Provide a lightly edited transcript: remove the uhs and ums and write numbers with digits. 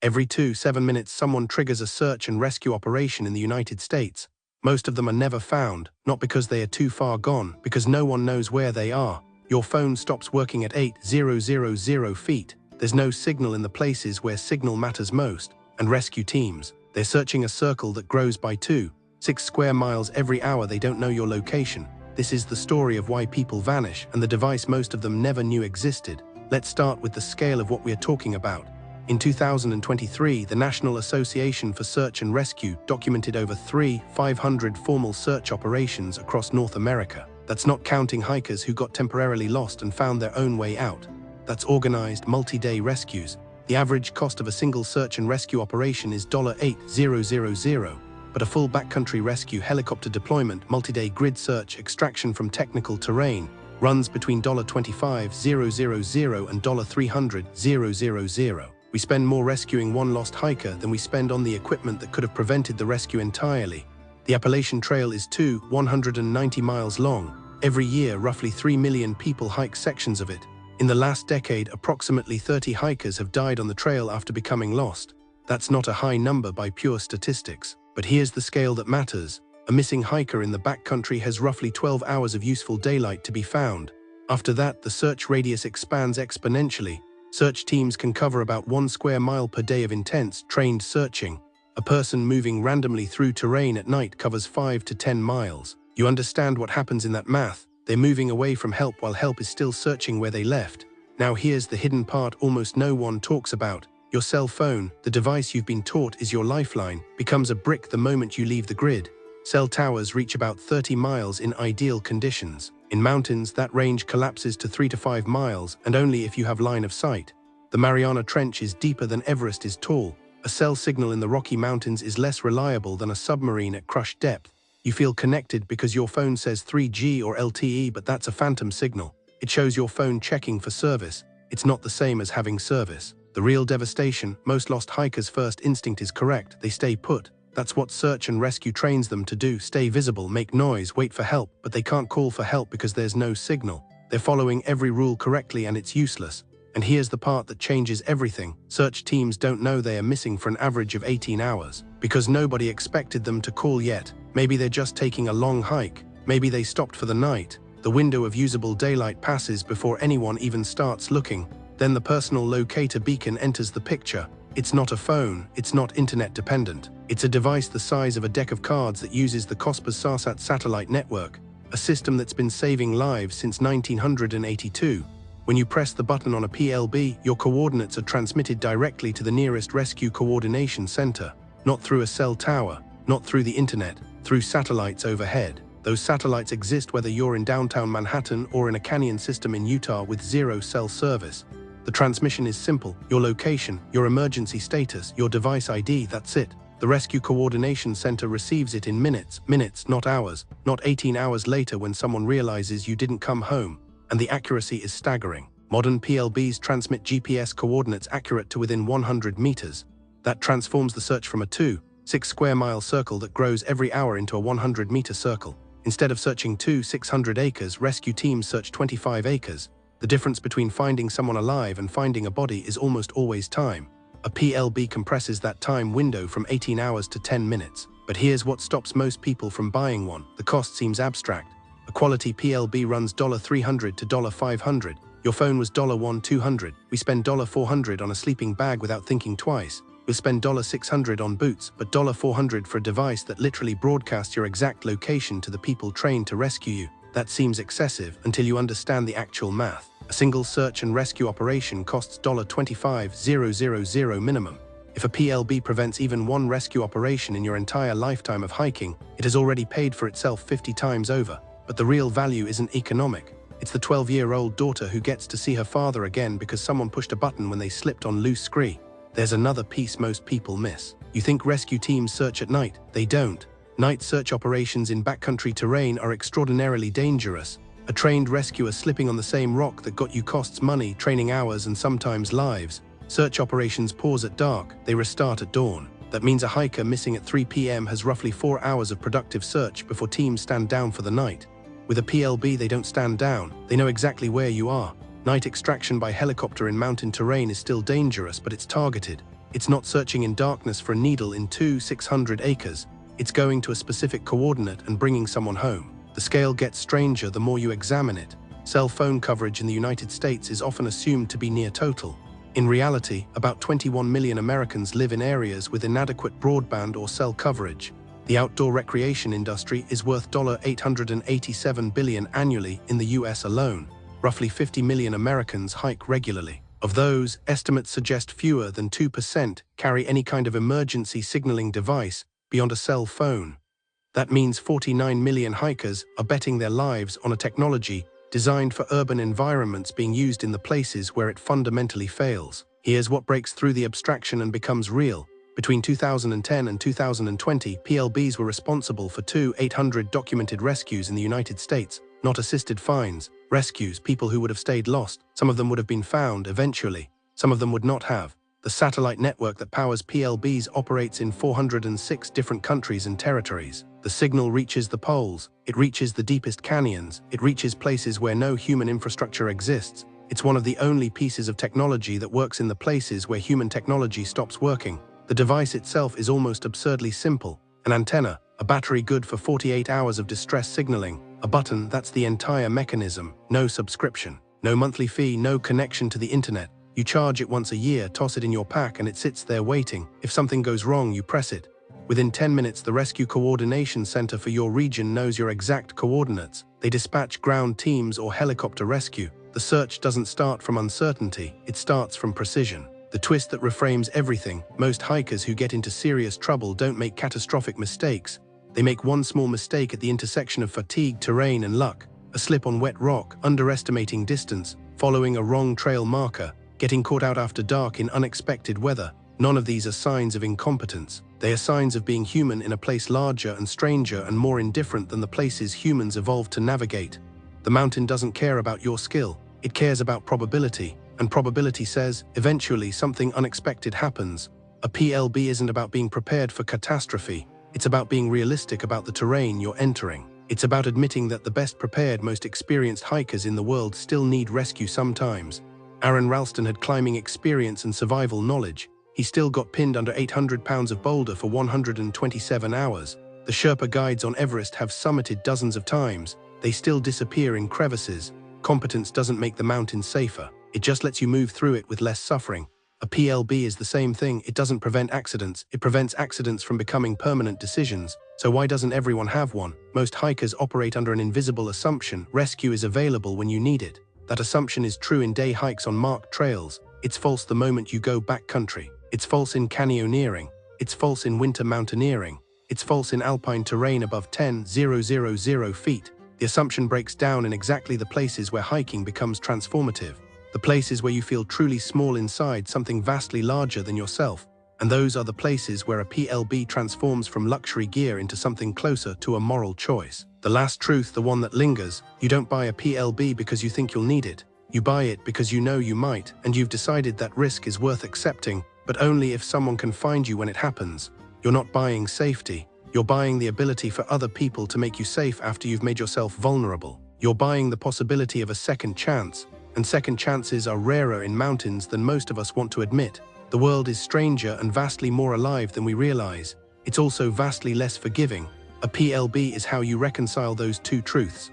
Every 7 minutes, someone triggers a search and rescue operation in the United States. Most of them are never found, not because they are too far gone, because no one knows where they are. Your phone stops working at 8,000 feet. There's no signal in the places where signal matters most. And rescue teams, they're searching a circle that grows by 6 square miles every hour. They don't know your location. This is the story of why people vanish and the device most of them never knew existed. Let's start with the scale of what we are talking about. In 2023, the National Association for Search and Rescue documented over 500 formal search operations across North America. That's not counting hikers who got temporarily lost and found their own way out. That's organized, multi-day rescues. The average cost of a single search and rescue operation is $8,000, but a full backcountry rescue helicopter deployment, multi-day grid search, extraction from technical terrain, runs between $25,000 and $300,000. We spend more rescuing one lost hiker than we spend on the equipment that could have prevented the rescue entirely. The Appalachian Trail is 190 miles long. Every year, roughly 3 million people hike sections of it. In the last decade, approximately 30 hikers have died on the trail after becoming lost. That's not a high number by pure statistics. But here's the scale that matters. A missing hiker in the backcountry has roughly 12 hours of useful daylight to be found. After that, the search radius expands exponentially. Search teams can cover about 1 square mile per day of intense, trained searching. A person moving randomly through terrain at night covers 5 to 10 miles. You understand what happens in that math? They're moving away from help while help is still searching where they left. Now here's the hidden part almost no one talks about. Your cell phone, the device you've been taught is your lifeline, becomes a brick the moment you leave the grid. Cell towers reach about 30 miles in ideal conditions. In mountains, that range collapses to 3 to 5 miles, and only if you have line of sight. The Mariana Trench is deeper than Everest is tall. A cell signal in the Rocky Mountains is less reliable than a submarine at crushed depth. You feel connected because your phone says 3G or LTE, but that's a phantom signal. It shows your phone checking for service. It's not the same as having service. The real devastation, most lost hikers' first instinct is correct. They stay put. That's what search and rescue trains them to do. Stay visible, make noise, wait for help, but they can't call for help because there's no signal. They're following every rule correctly and it's useless. And here's the part that changes everything. Search teams don't know they are missing for an average of 18 hours because nobody expected them to call yet. Maybe they're just taking a long hike. Maybe they stopped for the night. The window of usable daylight passes before anyone even starts looking. Then the personal locator beacon enters the picture. It's not a phone, it's not internet dependent. It's a device the size of a deck of cards that uses the Cospas-Sarsat satellite network, a system that's been saving lives since 1982. When you press the button on a PLB, your coordinates are transmitted directly to the nearest rescue coordination center, not through a cell tower, not through the internet, through satellites overhead. Those satellites exist whether you're in downtown Manhattan or in a canyon system in Utah with zero cell service. The transmission is simple: your location, your emergency status, your device ID, that's it. The Rescue Coordination Center receives it in minutes, not hours, not 18 hours later when someone realizes you didn't come home. And the accuracy is staggering. Modern PLBs transmit GPS coordinates accurate to within 100 meters. That transforms the search from a 6 square mile circle that grows every hour into a 100-meter circle. Instead of searching 600 acres, rescue teams search 25 acres. The difference between finding someone alive and finding a body is almost always time. A PLB compresses that time window from 18 hours to 10 minutes. But here's what stops most people from buying one. The cost seems abstract. A quality PLB runs $300 to $500. Your phone was $200. We spend $400 on a sleeping bag without thinking twice. We'll spend $600 on boots, but $400 for a device that literally broadcasts your exact location to the people trained to rescue you. That seems excessive until you understand the actual math. A single search and rescue operation costs $25,000 minimum. If a PLB prevents even one rescue operation in your entire lifetime of hiking, it has already paid for itself 50 times over. But the real value isn't economic. It's the 12-year-old daughter who gets to see her father again because someone pushed a button when they slipped on loose scree. There's another piece most people miss. You think rescue teams search at night? They don't. Night search operations in backcountry terrain are extraordinarily dangerous. A trained rescuer slipping on the same rock that got you costs money, training hours, and sometimes lives. Search operations pause at dark, they restart at dawn. That means a hiker missing at 3 p.m. has roughly 4 hours of productive search before teams stand down for the night. With a PLB, they don't stand down. They know exactly where you are. Night extraction by helicopter in mountain terrain is still dangerous, but it's targeted. It's not searching in darkness for a needle in 600 acres. It's going to a specific coordinate and bringing someone home. The scale gets stranger the more you examine it. Cell phone coverage in the United States is often assumed to be near total. In reality, about 21 million Americans live in areas with inadequate broadband or cell coverage. The outdoor recreation industry is worth $887 billion annually in the US alone. Roughly 50 million Americans hike regularly. Of those, estimates suggest fewer than 2% carry any kind of emergency signaling device beyond a cell phone. That means 49 million hikers are betting their lives on a technology designed for urban environments being used in the places where it fundamentally fails. Here's what breaks through the abstraction and becomes real. Between 2010 and 2020, PLBs were responsible for 800 documented rescues in the United States, not assisted finds. Rescues, people who would have stayed lost. Some of them would have been found eventually. Some of them would not have. The satellite network that powers PLBs operates in 406 different countries and territories. The signal reaches the poles, it reaches the deepest canyons, it reaches places where no human infrastructure exists. It's one of the only pieces of technology that works in the places where human technology stops working. The device itself is almost absurdly simple. An antenna, a battery good for 48 hours of distress signaling, a button, that's the entire mechanism. No subscription, no monthly fee, no connection to the internet. You charge it once a year, toss it in your pack, and it sits there waiting. If something goes wrong, you press it. Within 10 minutes, the Rescue Coordination Center for your region knows your exact coordinates. They dispatch ground teams or helicopter rescue. The search doesn't start from uncertainty, it starts from precision. The twist that reframes everything: most hikers who get into serious trouble don't make catastrophic mistakes. They make one small mistake at the intersection of fatigue, terrain, and luck. A slip on wet rock, underestimating distance, following a wrong trail marker, getting caught out after dark in unexpected weather. None of these are signs of incompetence. They are signs of being human in a place larger and stranger and more indifferent than the places humans evolved to navigate. The mountain doesn't care about your skill. It cares about probability. And probability says, eventually something unexpected happens. A PLB isn't about being prepared for catastrophe. It's about being realistic about the terrain you're entering. It's about admitting that the best prepared, most experienced hikers in the world still need rescue sometimes. Aaron Ralston had climbing experience and survival knowledge. He still got pinned under 800 pounds of boulder for 127 hours. The Sherpa guides on Everest have summited dozens of times. They still disappear in crevices. Competence doesn't make the mountain safer. It just lets you move through it with less suffering. A PLB is the same thing. It doesn't prevent accidents. It prevents accidents from becoming permanent decisions. So why doesn't everyone have one? Most hikers operate under an invisible assumption: rescue is available when you need it. That assumption is true in day hikes on marked trails. It's false the moment you go backcountry. It's false in canyoneering. It's false in winter mountaineering. It's false in alpine terrain above 10,000 feet. The assumption breaks down in exactly the places where hiking becomes transformative. The places where you feel truly small inside something vastly larger than yourself. And those are the places where a PLB transforms from luxury gear into something closer to a moral choice. The last truth, the one that lingers: you don't buy a PLB because you think you'll need it. You buy it because you know you might, and you've decided that risk is worth accepting, but only if someone can find you when it happens. You're not buying safety. You're buying the ability for other people to make you safe after you've made yourself vulnerable. You're buying the possibility of a second chance, and second chances are rarer in mountains than most of us want to admit. The world is stranger and vastly more alive than we realize. It's also vastly less forgiving. A PLB is how you reconcile those two truths.